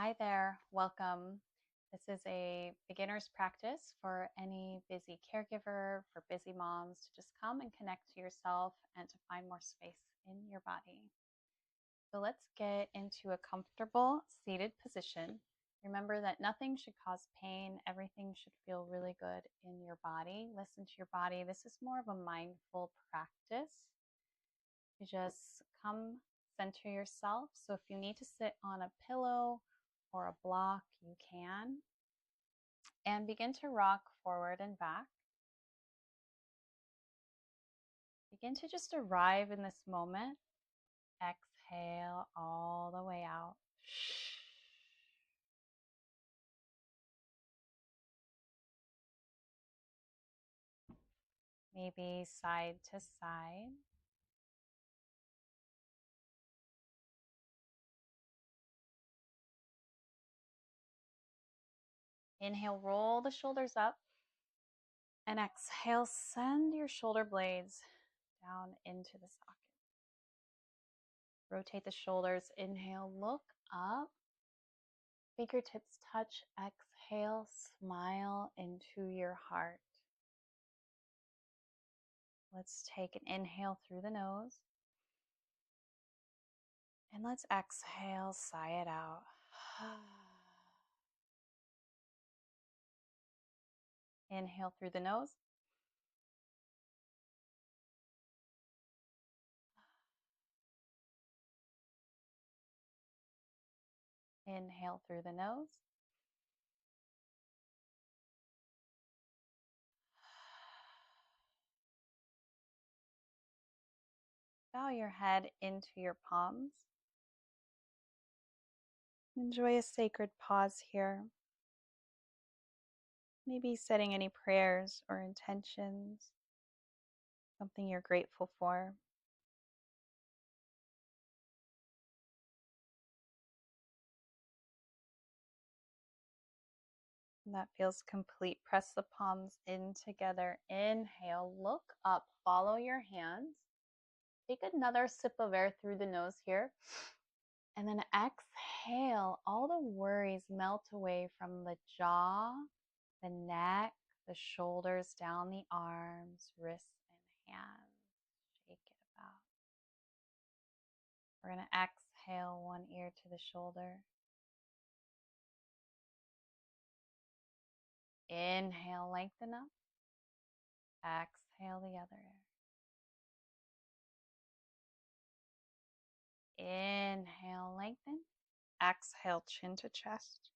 Hi there, welcome. This is a beginner's practice for any busy caregiver, for busy moms to just come and connect to yourself and to find more space in your body. So let's get into a comfortable seated position. Remember that nothing should cause pain. Everything should feel really good in your body. Listen to your body. This is more of a mindful practice. You just come center yourself. So if you need to sit on a pillow or a block, you can. And begin to rock forward and back. Begin to just arrive in this moment. Exhale all the way out. Maybe side to side. Inhale, roll the shoulders up. And exhale, send your shoulder blades down into the socket. Rotate the shoulders. Inhale, look up. Fingertips touch. Exhale, smile into your heart. Let's take an inhale through the nose. And let's exhale, sigh it out. Inhale through the nose. Inhale through the nose. Bow your head into your palms. Enjoy a sacred pause here. Maybe setting any prayers or intentions, something you're grateful for. And that feels complete. Press the palms in together. Inhale, look up, follow your hands. Take another sip of air through the nose here. And then exhale, all the worries melt away from the jaw, the neck, the shoulders, down the arms, wrists, and hands. Shake it about. We're going to exhale one ear to the shoulder. Inhale, lengthen up. Exhale the other ear. Inhale, lengthen. Exhale, chin to chest.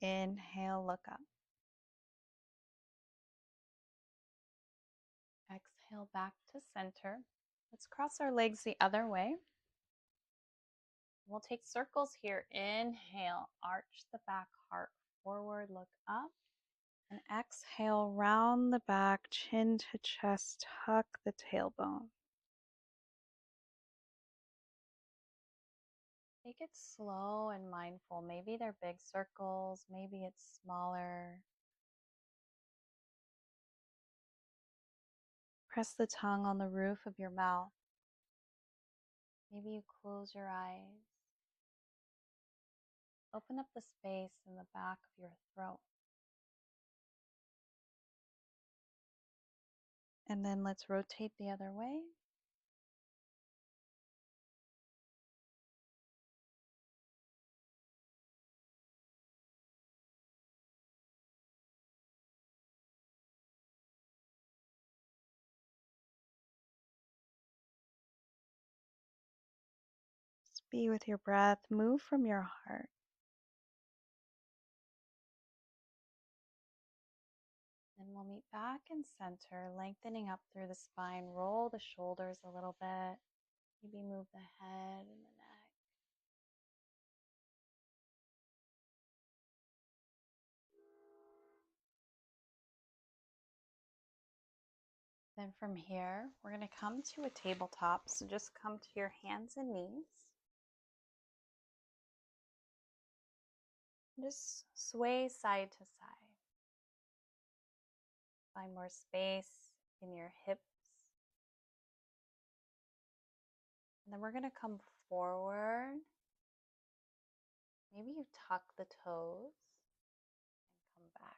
Inhale, look up. Exhale, back to center. Let's cross our legs the other way. We'll take circles here. Inhale, arch the back, heart forward, look up. And exhale, round the back, chin to chest, tuck the tailbone. Take it slow and mindful. Maybe they're big circles, maybe it's smaller. Press the tongue on the roof of your mouth. Maybe you close your eyes. Open up the space in the back of your throat. And then let's rotate the other way. Just be with your breath. Move from your heart. Then we'll meet back in center, lengthening up through the spine. Roll the shoulders a little bit. Maybe move the head and the neck. Then from here, we're going to come to a tabletop. So just come to your hands and knees. Just sway side to side. Find more space in your hips. And then we're going to come forward Maybe you tuck the toes and come back.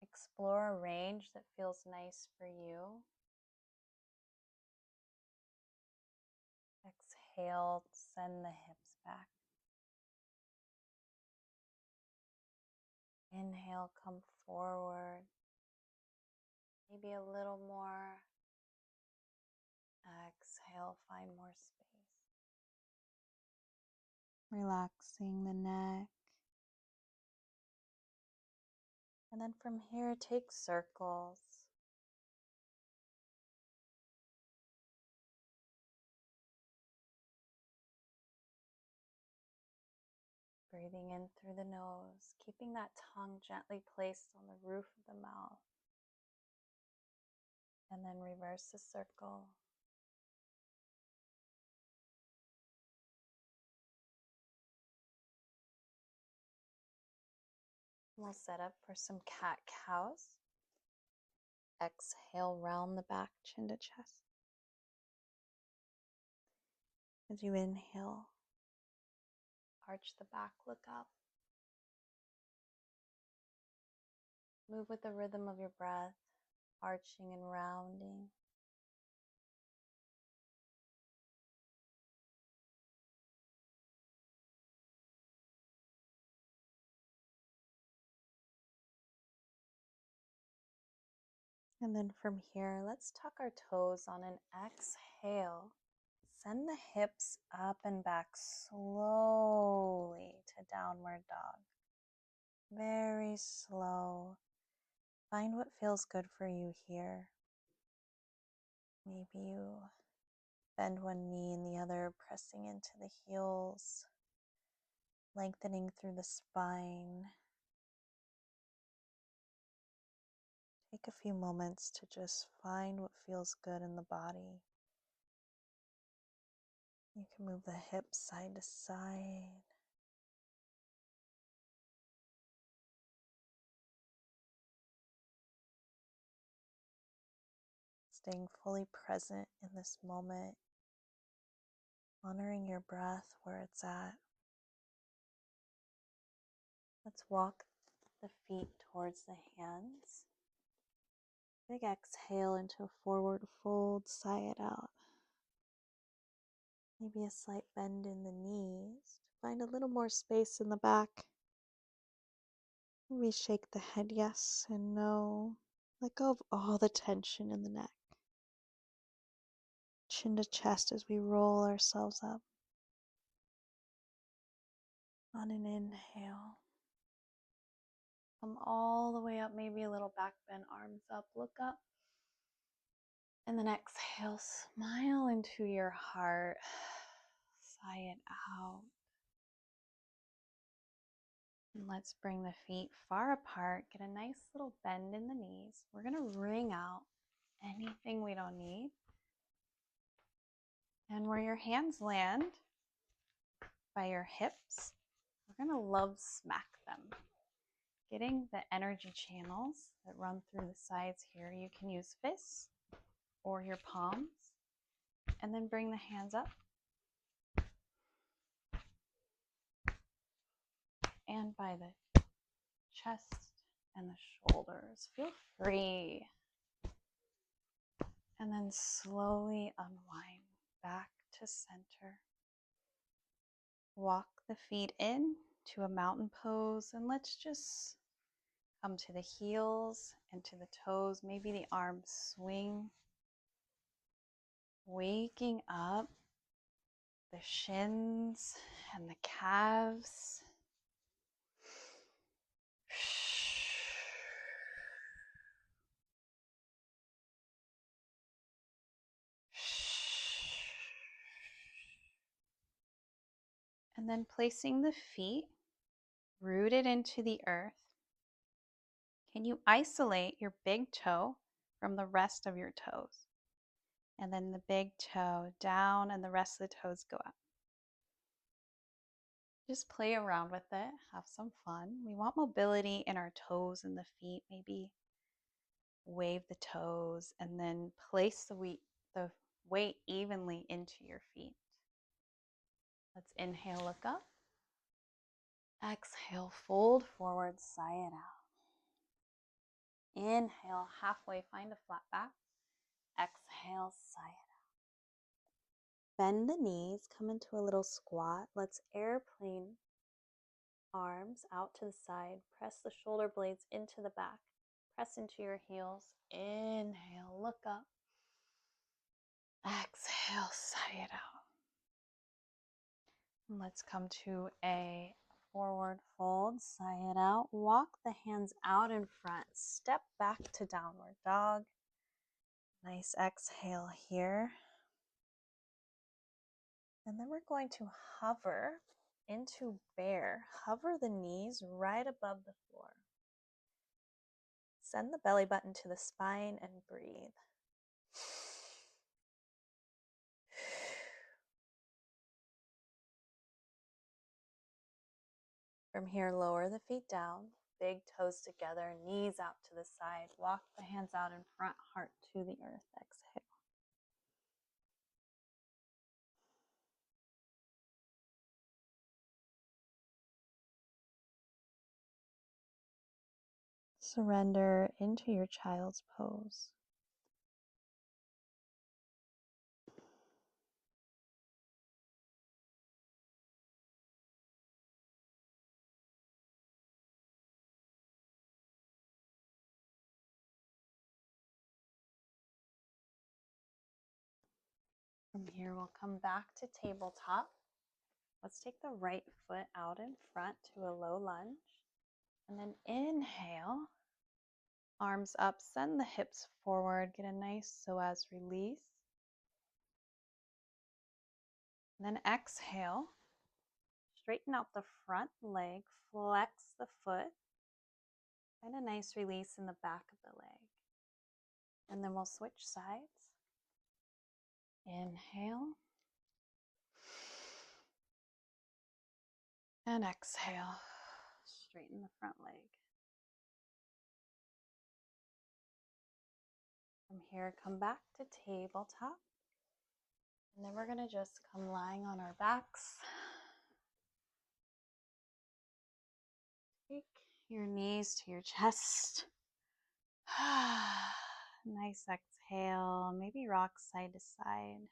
Explore a range that feels nice for you. Exhale, send the hips back. Inhale, come forward. Maybe a little more. Exhale, find more space. Relaxing the neck. And then from here, take circles. Breathing in through the nose, keeping that tongue gently placed on the roof of the mouth. And then reverse the circle. We'll set up for some cat-cows. Exhale, round the back, chin to chest. As you inhale, arch the back, look up. Move with the rhythm of your breath, arching and rounding. And then from here, let's tuck our toes on an exhale. Send the hips up and back slowly to downward dog. Very slow. Find what feels good for you here. Maybe you bend one knee and the other, pressing into the heels, lengthening through the spine. Take a few moments to just find what feels good in the body. You can move the hips side to side. Staying fully present in this moment, honoring your breath where it's at. Let's walk the feet towards the hands. Big exhale into a forward fold, sigh it out. Maybe a slight bend in the knees to find a little more space in the back. We shake the head yes and no. Let go of all the tension in the neck. Chin to chest as we roll ourselves up. On an inhale, come all the way up, maybe a little back bend, arms up, look up. And then exhale, smile into your heart, sigh it out. And let's bring the feet far apart, get a nice little bend in the knees. We're gonna wring out anything we don't need. And where your hands land by your hips, we're gonna love smack them. Getting the energy channels that run through the sides here. You can use fists or your palms, and then bring the hands up and by the chest and the shoulders. Feel free. And then slowly unwind back to center. Walk the feet in to a mountain pose, and let's just come to the heels and to the toes. Maybe the arms swing. Waking up the shins and the calves. And then placing the feet rooted into the earth. Can you isolate your big toe from the rest of your toes? And then the big toe down and the rest of the toes go up. Just play around with it, have some fun. We want mobility in our toes and the feet. Maybe wave the toes and then place the weight evenly into your feet. Let's inhale, look up. Exhale, fold forward, sigh it out. Inhale, halfway, find a flat back. Exhale, sigh it out. Bend the knees, come into a little squat. Let's airplane arms out to the side. Press the shoulder blades into the back. Press into your heels. Inhale, look up. Exhale, sigh it out. And let's come to a forward fold, sigh it out. Walk the hands out in front. Step back to downward dog. Nice exhale here. And then we're going to hover into bear. Hover the knees right above the floor. Send the belly button to the spine and breathe. From here, lower the feet down, big toes together, knees out to the side. Walk the hands out in front, heart to the earth. Exhale. Surrender into your child's pose. From here, we'll come back to tabletop. Let's take the right foot out in front to a low lunge. And then inhale, arms up, send the hips forward, get a nice psoas release. And then exhale, straighten out the front leg, flex the foot, find a nice release in the back of the leg. And then we'll switch sides. Inhale. And exhale, straighten the front leg. From here, come back to tabletop. And then we're going to just come lying on our backs. Take your knees to your chest. Nice exhale. Maybe rock side to side.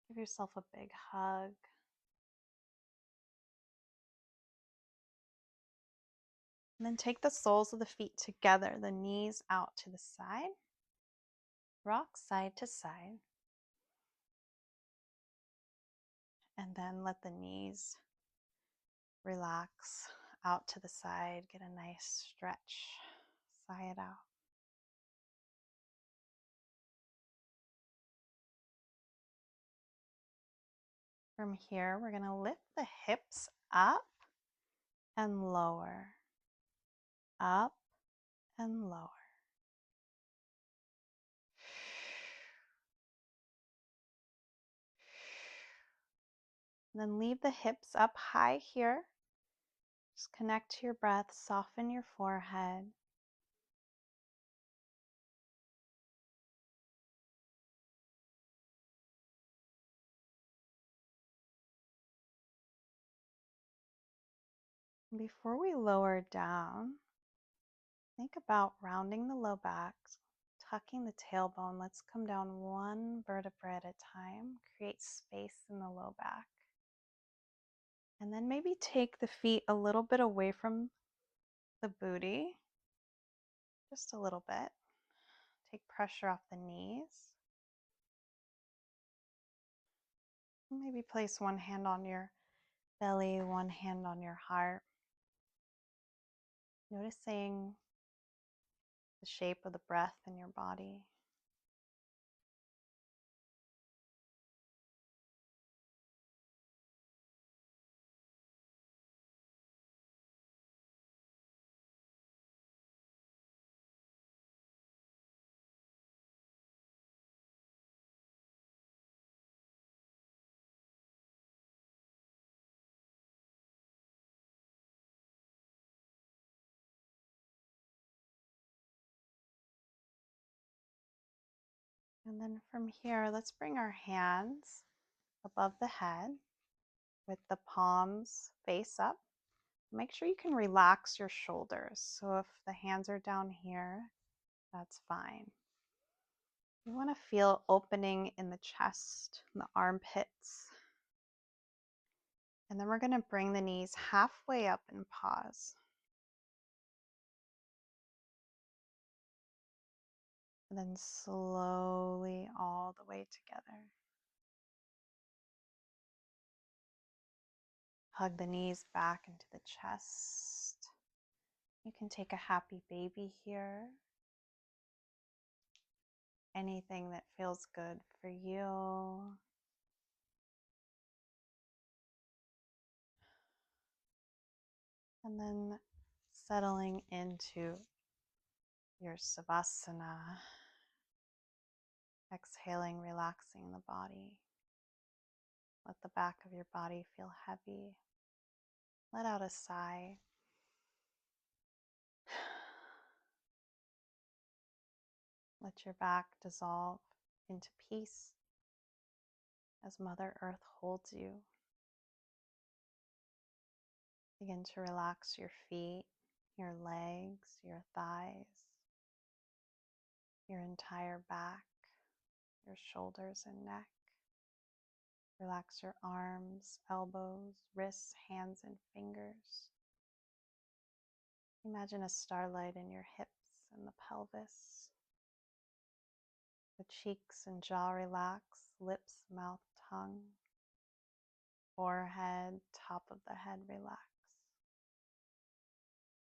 Give yourself a big hug. And then take the soles of the feet together, the knees out to the side. Rock side to side. And then let the knees relax out to the side. Get a nice stretch. Sigh it out. From here, we're going to lift the hips up and lower. Up and lower. And then leave the hips up high here. Just connect to your breath, soften your forehead. Before we lower down, think about rounding the low back, tucking the tailbone. Let's come down one vertebra at a time. Create space in the low back. And then maybe take the feet a little bit away from the booty. Just a little bit. Take pressure off the knees. Maybe place one hand on your belly, one hand on your heart. Noticing the shape of the breath in your body. And then from here, let's bring our hands above the head with the palms face up. Make sure you can relax your shoulders. So if the hands are down here, that's fine. You want to feel opening in the chest, in the armpits. And then we're going to bring the knees halfway up and pause. And then slowly all the way together. Hug the knees back into the chest. You can take a happy baby here. Anything that feels good for you. And then settling into your savasana. Exhaling, relaxing the body. Let the back of your body feel heavy. Let out a sigh. Let your back dissolve into peace as Mother Earth holds you. Begin to relax your feet, your legs, your thighs, your entire back, your shoulders and neck. Relax your arms, elbows, wrists, hands, and fingers. Imagine a starlight in your hips and the pelvis. The cheeks and jaw relax, lips, mouth, tongue, forehead, top of the head relax.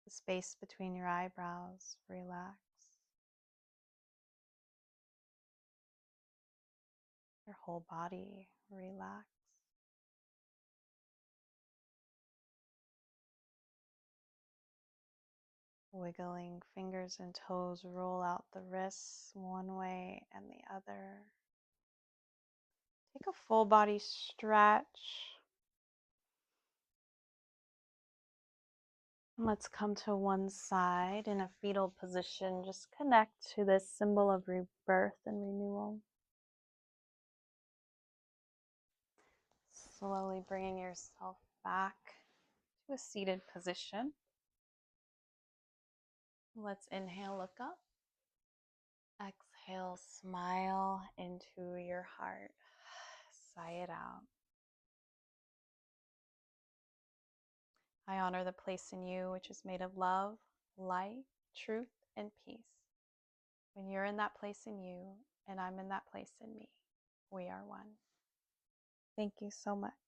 The space between your eyebrows relax. Your whole body relax. Wiggling fingers and toes, roll out the wrists one way and the other. Take a full body stretch. Let's come to one side in a fetal position. Just connect to this symbol of rebirth and renewal. Slowly bringing yourself back to a seated position. Let's inhale, look up. Exhale, smile into your heart. Sigh it out. I honor the place in you which is made of love, light, truth, and peace. When you're in that place in you and I'm in that place in me, we are one. Thank you so much.